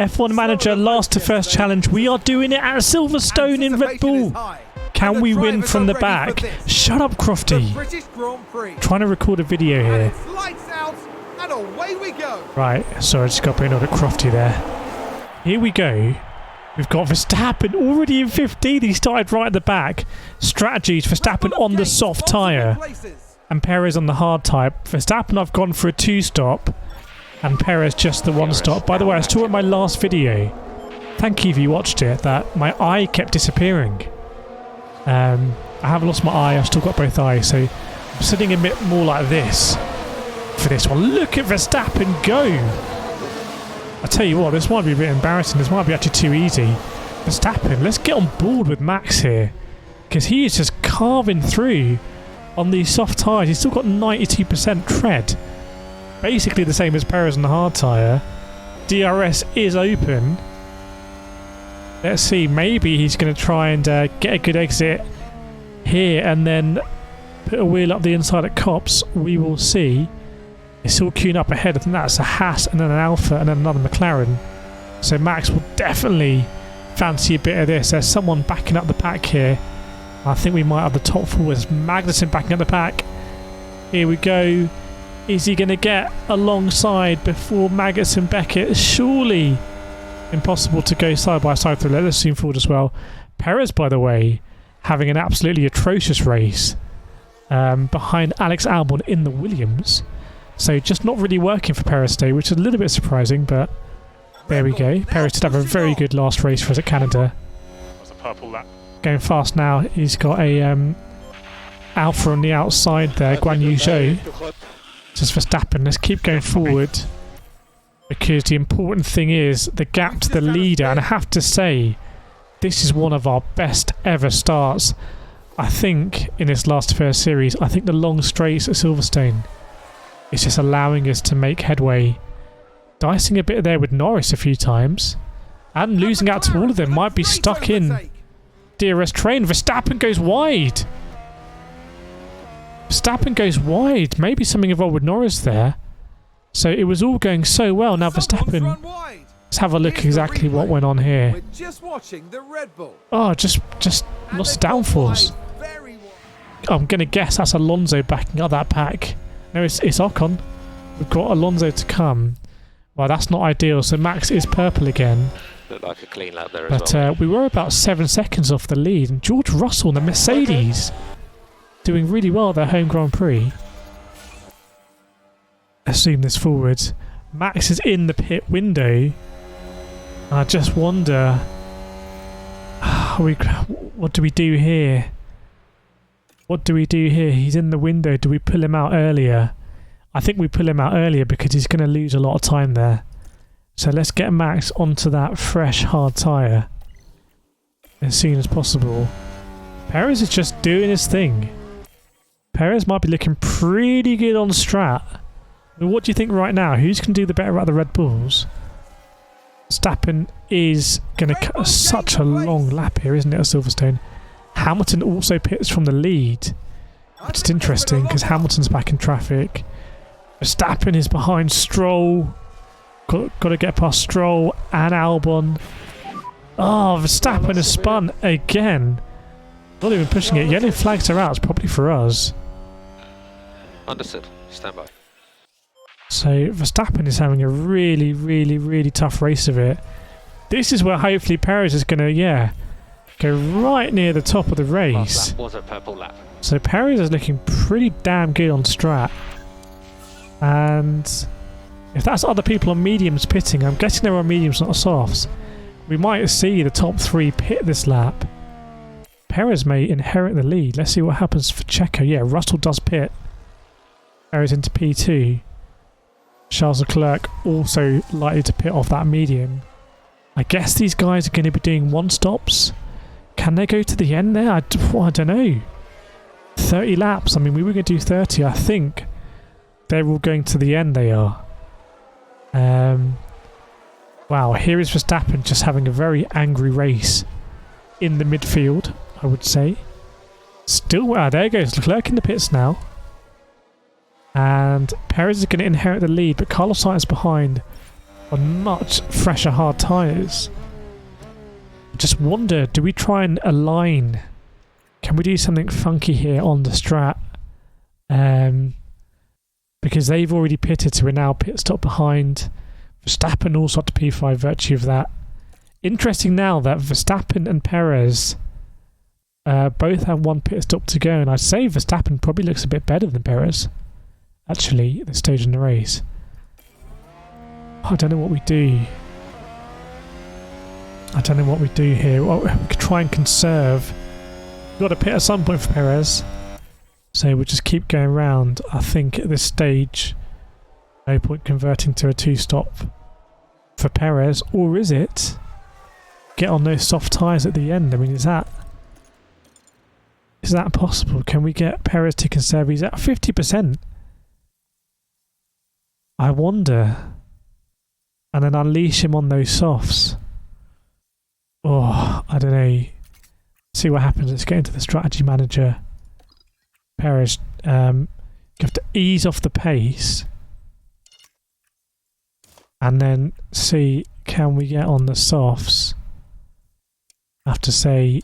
F1 Manager last to first challenge. We are doing it at Silverstone in Red Bull. Can we win from the back? Shut up, Crofty. Trying to record a video here. Right, sorry, I just got put in order Crofty there. Here we go. We've got Verstappen already in 15th. He started right at the back. Strategies, Verstappen on the soft tyre. And Perez on the hard tyre. Verstappen, I've gone for a 2-stop. And Perez just the 1-stop. By the way, I was talking about my last video. Thank you if you watched it. That my eye kept disappearing. I haven't lost my eye. I've still got both eyes. So I'm sitting a bit more like this for this one. Look at Verstappen go. I tell you what, this might be a bit embarrassing. This might be actually too easy. Verstappen, let's get on board with Max here. Because he is just carving through on these soft tyres. He's still got 92% tread. Basically the same as Perez on the hard tyre. DRS is open. Let's see, maybe he's going to try and get a good exit here and then put a wheel up the inside at Cops. We will see. It's all queuing up ahead. I think that's a Haas and then an Alpha and then another McLaren. So Max will definitely fancy a bit of this. There's someone backing up the pack here. I think we might have the top forwards. Magnussen backing up the pack. Here we go. Is he going to get alongside before Magnussen Beckett? Surely impossible to go side by side through. Let's zoom forward as well. Perez, by the way, having an absolutely atrocious race behind Alex Albon in the Williams. So just not really working for Perez today, which is a little bit surprising, but there we go. Perez did have a very good last race for us at Canada. That's a purple lap. Going fast now. He's got a Alpha on the outside there, Guan Yu Zhou. Just Verstappen. Let's keep going forward, because the important thing is the gap to the leader, and I have to say this is one of our best ever starts. I think in this last first series, I think the long straights at Silverstone is just allowing us to make headway. Dicing a bit there with Norris a few times and losing out to all of them. Might be stuck in DRS train. Verstappen goes wide. Verstappen goes wide. Maybe something involved with Norris there. So it was all going so well. Now Verstappen, let's have a look exactly what went on here. Oh, just lost the downforce. I'm going to guess that's Alonso backing up that pack. No, it's Ocon. We've got Alonso to come. Well, that's not ideal. So Max is purple again. Looked like a clean lap there as well. But we were about 7 seconds off the lead. And George Russell and the Mercedes doing really well at their home Grand Prix. Let's zoom this forward. Max is in the pit window. I just wonder, what do we do here? What do we do here? He's in the window. Do we pull him out earlier? I think we pull him out earlier because he's going to lose a lot of time there. So let's get Max onto that fresh hard tyre as soon as possible. Perez is just doing his thing. Perez might be looking pretty good on strat. What do you think right now? Who's going to do the better out of the Red Bulls? Verstappen is going to cut such a long lap here, isn't it, at Silverstone? Hamilton also pits from the lead, which is interesting because Hamilton's back in traffic. Verstappen is behind Stroll. Got to get past Stroll and Albon. Oh, Verstappen has spun again. Not even pushing it. Yellow flags are out. It's probably for us. Understood. Stand by. So Verstappen is having a really, really, really tough race of it. This is where hopefully Perez is going to, go right near the top of the race. Last lap was a purple lap. So Perez is looking pretty damn good on strat. And if that's other people on mediums pitting, I'm guessing there are mediums, not softs, we might see the top 3 pit this lap. Perez may inherit the lead. Let's see what happens for Checo. Yeah, Russell does pit. Perez into P2. Charles Leclerc also likely to pit off that medium. I guess these guys are going to be doing 1-stops. Can they go to the end there? I don't know. 30 laps. I mean, we were going to do 30. I think they're all going to the end. They are. Wow, here is Verstappen just having a very angry race in the midfield, I would say. Still, there goes Leclerc in the pits now. And Perez is going to inherit the lead, but Carlos Sainz behind. on much fresher hard tyres. Just wonder, do we try and align? Can we do something funky here on the strat? Because they've already pitted, so we're now pit stop behind. Verstappen also up to P5, virtue of that. Interesting now that Verstappen and Perez both have one pit stop to go, and I'd say Verstappen probably looks a bit better than Perez, actually, at this stage in the race. I don't know what we do. I don't know what we do here. Well, we could try and conserve. We've got to pit at some point for Perez, so we'll just keep going round. I think at this stage, no point converting to a 2-stop for Perez, or is it? Get on those soft tyres at the end. I mean, is that possible? Can we get Perez to conserve? He's at 50%. I wonder. And then unleash him on those softs. Oh, I don't know. See what happens. Let's get into the strategy manager. Perez, you have to ease off the pace. And then see, can we get on the softs? I have to say,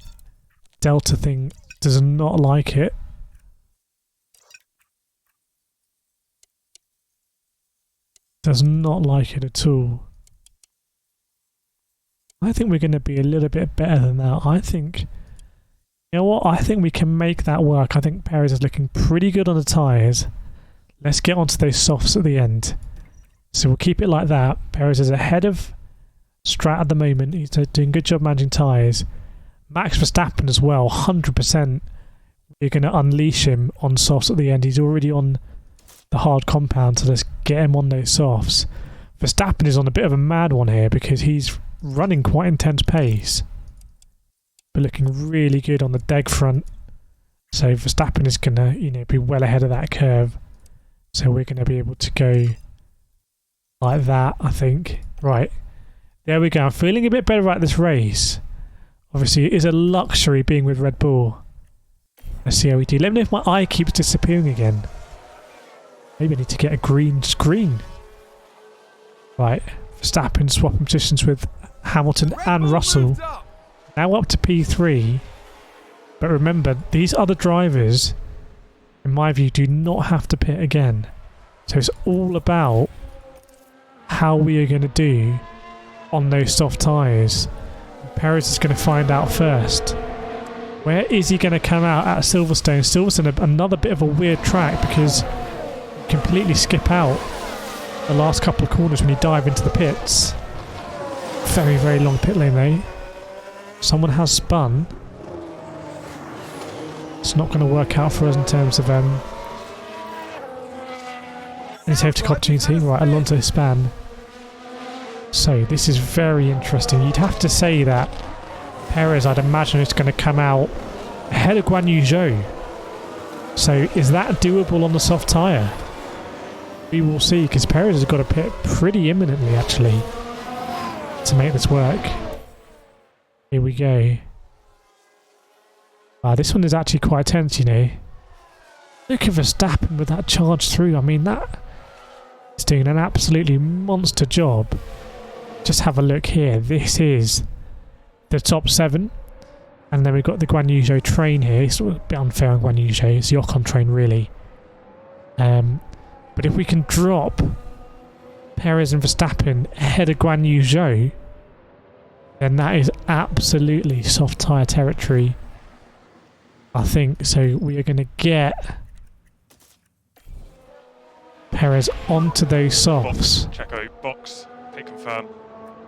Delta thing does not like it. Does not like it at all. I think we're going to be a little bit better than that. I think, you know what? I think we can make that work. I think Perez is looking pretty good on the tyres. Let's get onto those softs at the end. So we'll keep it like that. Perez is ahead of Strat at the moment. He's doing a good job managing tyres. Max Verstappen as well, 100%. We're going to unleash him on softs at the end. He's already on the hard compound, so let's get him on those softs. Verstappen is on a bit of a mad one here because he's running quite intense pace, but looking really good on the deg front. So Verstappen is going to, be well ahead of that curve. So we're going to be able to go like that, I think. Right, there we go. I'm feeling a bit better about this race. Obviously, it is a luxury being with Red Bull. Let's see how we do. Let me know if my eye keeps disappearing again. Maybe I need to get a green screen. Right, Verstappen swapping positions with Hamilton and Russell. Now up to P3. But remember, these other drivers, in my view, do not have to pit again. So it's all about how we are going to do on those soft tyres. Perez is going to find out first. Where is he going to come out at Silverstone? Silverstone, another bit of a weird track because you completely skip out the last couple of corners when you dive into the pits. Very, very long pit lane though. Someone has spun. It's not going to work out for us in terms of any safety opportunity. Right, Alonso span. So this is very interesting. You'd have to say that Perez, I'd imagine, is going to come out ahead of Guan Yu Zhou. So is that doable on the soft tyre? We will see, because Perez has got to pit pretty imminently actually to make this work. Here we go. This one is actually quite tense, Look at Verstappen with that charge through. I mean, that is doing an absolutely monster job. Just have a look here. This is the top 7. And then we've got the Guan Yu Zhou train here. It's a bit unfair on Guan Yu Zhou. It's the Ocon train, really. But if we can drop Perez and Verstappen ahead of Guan Yu Zhou, then that is absolutely soft tyre territory, I think. So we are going to get Perez onto those softs. Checo, box, pit confirm.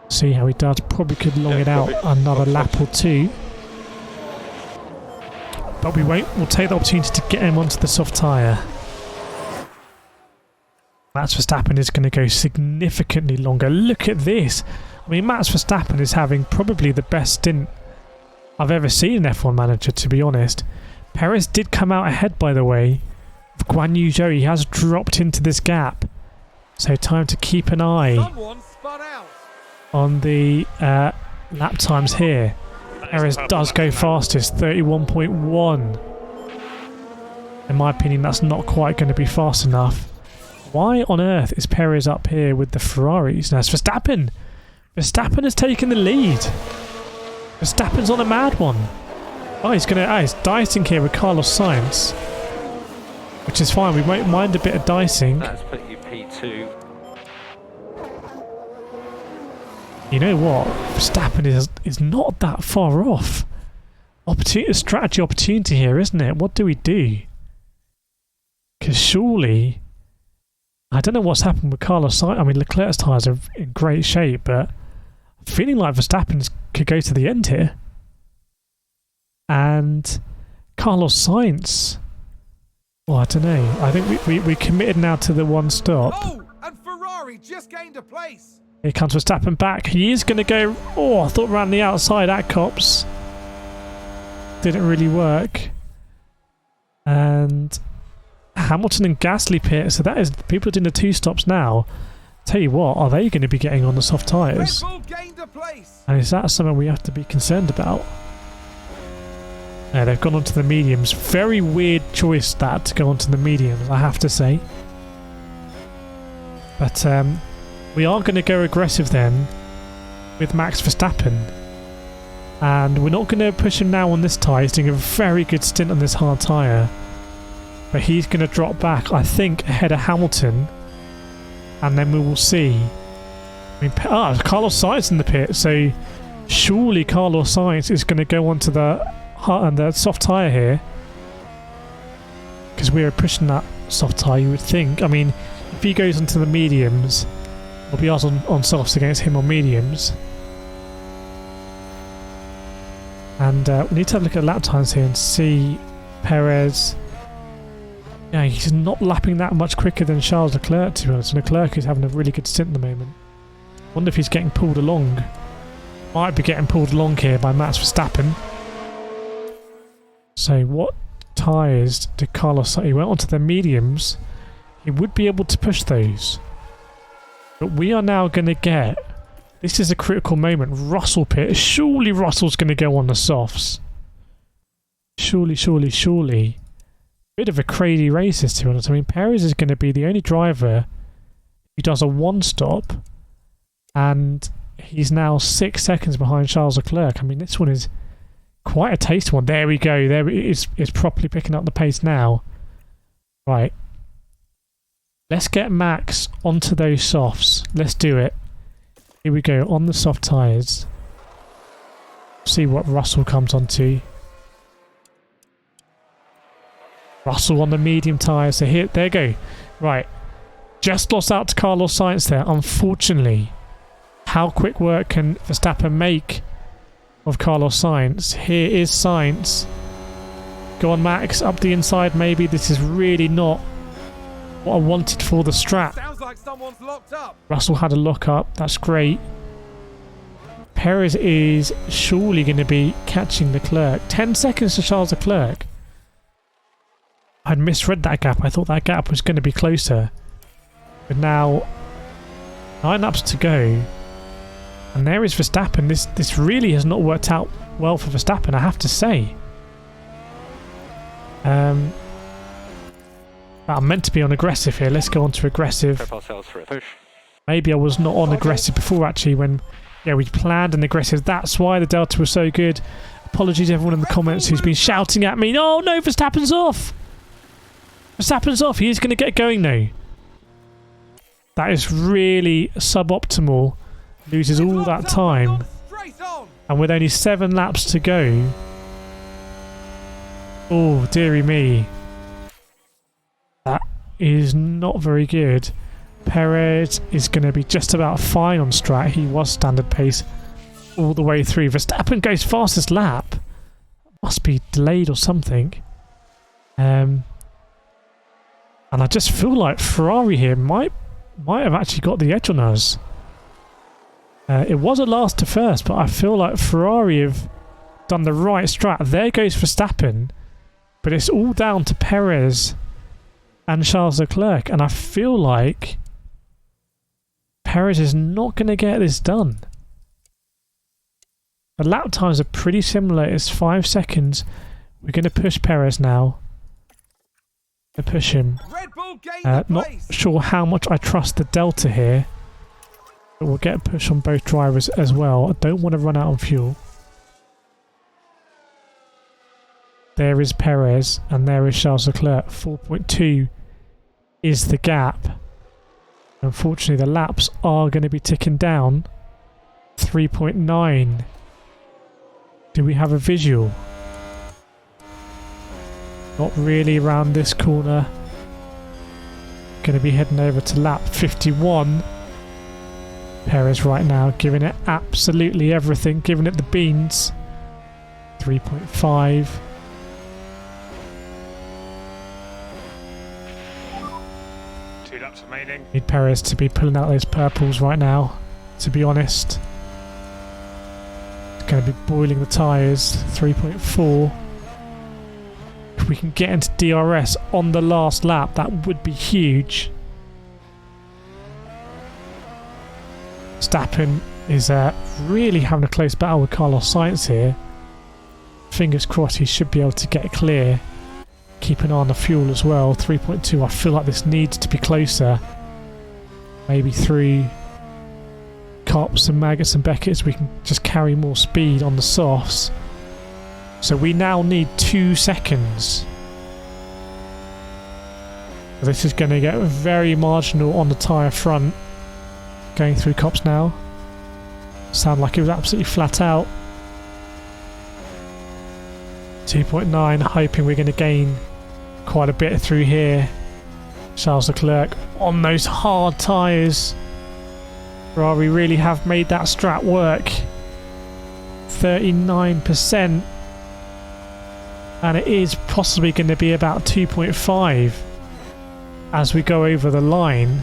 See how he does. Probably could long it out another lap or two. But we won't. We'll take the opportunity to get him onto the soft tyre. Max Verstappen is going to go significantly longer. Look at this. I mean, Max Verstappen is having probably the best stint I've ever seen in F1 Manager, to be honest. Perez did come out ahead, by the way. Guan Yu Zhou, he has dropped into this gap. So time to keep an eye on the lap times here. Perez does go fastest, 31.1. In my opinion, that's not quite going to be fast enough. Why on earth is Perez up here with the Ferraris? Now it's Verstappen. Verstappen has taken the lead. Verstappen's on a mad one. Oh, he's dicing here with Carlos Sainz, which is fine. We won't mind a bit of dicing. That's put you P2. You know what? Verstappen is not that far off. A strategy opportunity here, isn't it? What do we do? Because surely, I don't know what's happened with Carlos Sainz. I mean, Leclerc's tyres are in great shape, but I'm feeling like Verstappen could go to the end here. And Carlos Sainz, well, I don't know. I think we committed now to the one stop. Oh, and Ferrari just gained a place. Here comes Verstappen back. He is going to go... Oh, I thought around the outside at Cops. Didn't really work. And Hamilton and Gasly pit. So that is... People are doing the 2 stops now. Tell you what, are they going to be getting on the soft tyres? And is that something we have to be concerned about? Yeah, they've gone onto the mediums. Very weird choice that to go onto the mediums, I have to say. But we are going to go aggressive then with Max Verstappen. And we're not going to push him now on this tyre. He's doing a very good stint on this hard tyre. But he's going to drop back, I think, ahead of Hamilton. And then we will see. I mean, Carlos Sainz in the pit. So surely Carlos Sainz is going to go onto the soft tyre here. Because we're pushing that soft tyre, you would think. I mean, if he goes onto the mediums, it'll be us on softs against him on mediums. And we need to have a look at lap times here and see Perez. Yeah, he's not lapping that much quicker than Charles Leclerc, to be honest. Leclerc is having a really good stint at the moment. Wonder if he's getting pulled along. Might be getting pulled along here by Max Verstappen. So what tyres did Carlos... He went onto the mediums. He would be able to push those. But we are now going to get... This is a critical moment. Russell pit. Surely Russell's going to go on the softs. Surely, surely, surely. Bit of a crazy race, to be honest. I mean, Perez is going to be the only driver who does a 1-stop. And he's now 6 seconds behind Charles Leclerc. I mean, this one is quite a tasty one. There we go. There it's properly picking up the pace now. Right. Let's get Max onto those softs. Let's do it. Here we go, on the soft tyres. See what Russell comes onto. Russell on the medium tyres. So here, there you go. Right. Just lost out to Carlos Sainz there. Unfortunately, how quick work can Verstappen make of Carlos Sainz? Here is Sainz. Go on, Max. Up the inside, maybe. This is really not what I wanted for the strat. Sounds like someone's locked up. Russell had a lock up. That's great. Perez is surely going to be catching Leclerc. 10 seconds to Charles Leclerc. I'd misread that gap. I thought that gap was going to be closer. But now, 9 laps to go. And there is Verstappen. This really has not worked out well for Verstappen, I have to say. I'm meant to be on aggressive here. Let's go on to aggressive. Maybe I was not on aggressive before, actually, when we planned an aggressive. That's why the Delta was so good. Apologies to everyone in the comments who's been shouting at me. Oh no, Verstappen's off! Verstappen's off. He is going to get going now. That is really suboptimal. Loses all that time. And with only 7 laps to go. Oh, dearie me. That is not very good. Perez is going to be just about fine on strat. He was standard pace all the way through. Verstappen goes fastest lap. Must be delayed or something. And I just feel like Ferrari here might have actually got the edge on us. It was a last to first, but I feel like Ferrari have done the right strat. There goes Verstappen. But it's all down to Perez and Charles Leclerc, and I feel like Perez is not going to get this done. The lap times are pretty similar. It's 5 seconds. We're going to push Perez now. to push him. Red Bull gained a Not place. sure how much I trust the Delta here. But we'll get a push on both drivers as well. I don't want to run out on fuel. There is Perez and there is Charles Leclerc. 4.2 is the gap. Unfortunately, the laps are going to be ticking down. 3.9. Do we have a visual? Not really around this corner. Going to be heading over to lap 51. Perez right now giving it absolutely everything, giving it the beans. 3.5. Laps remaining. Need Perez to be pulling out those purples right now, to be honest. It's going to be boiling the tyres. 3.4. If we can get into DRS on the last lap, that would be huge. Verstappen is really having a close battle with Carlos Sainz here. Fingers crossed he should be able to get clear. Keep an eye on the fuel as well. 3.2. I feel like this needs to be closer. Maybe through Cops and Maggots and Beckett's we can just carry more speed on the softs. So we now need 2 seconds. This is going to get very marginal on the tyre front. Going through Cops now. Sound like it was absolutely flat out. 2.9, hoping we're going to gain quite a bit through here. Charles Leclerc on those hard tyres. Ferrari really have made that strat work. 39%. And it is possibly going to be about 2.5 as we go over the line.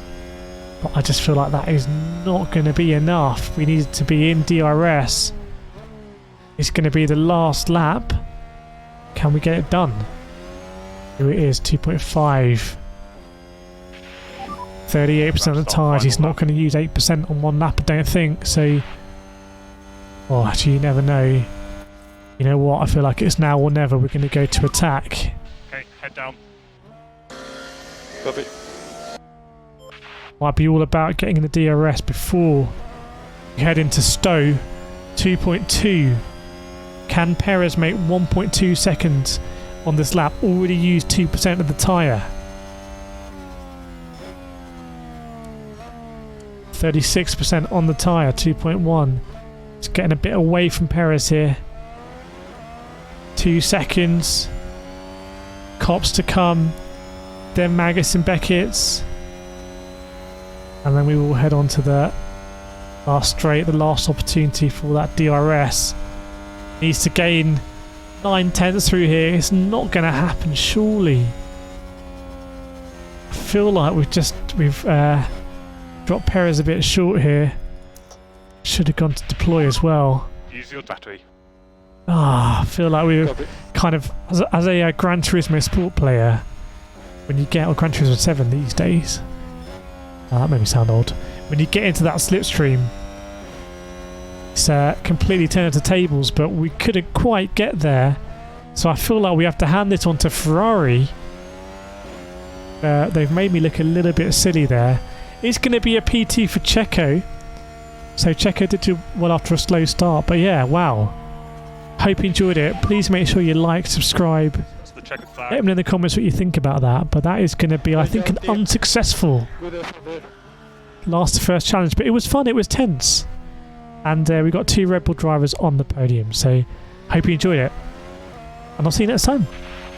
But I just feel like that is not going to be enough. We need to be in DRS. It's going to be the last lap. Can we get it done? Here it is, 2.5. 38% of the tyres. He's not going to use 8% on one lap, I don't think. So, oh, actually, you never know. You know what? I feel like it's now or never. We're going to go to attack. Okay, head down. Copy. Might be all about getting in the DRS before we head into Stowe. 2.2. Can Perez make 1.2 seconds on this lap? Already used 2% of the tyre. 36% on the tyre, 2.1. It's getting a bit away from Perez here. 2 seconds. Cops to come. Then Maggots and Beckett's. And then we will head on to the last straight, the last opportunity for that DRS. Needs to gain 9/10 through here. It's not going to happen, surely. I feel like we've dropped Perez a bit short here. Should have gone to deploy as well. Use your battery. I feel like we were kind of, as a Gran Turismo sport player, when you get on Gran Turismo 7 these days, that made me sound old. When you get into that slipstream, it's completely turned to tables, but we couldn't quite get there. So I feel like we have to hand it on to Ferrari. They've made me look a little bit silly there. It's going to be a PT for Checo. So Checo did do well after a slow start. But yeah, wow. Hope you enjoyed it. Please make sure you like, subscribe. That's the checkered flag. Let me know in the comments what you think about that. But that is going to be, I think, an unsuccessful last first challenge. But it was fun. It was tense. And we got 2 Red Bull drivers on the podium. So hope you enjoyed it. And I'll see you next time.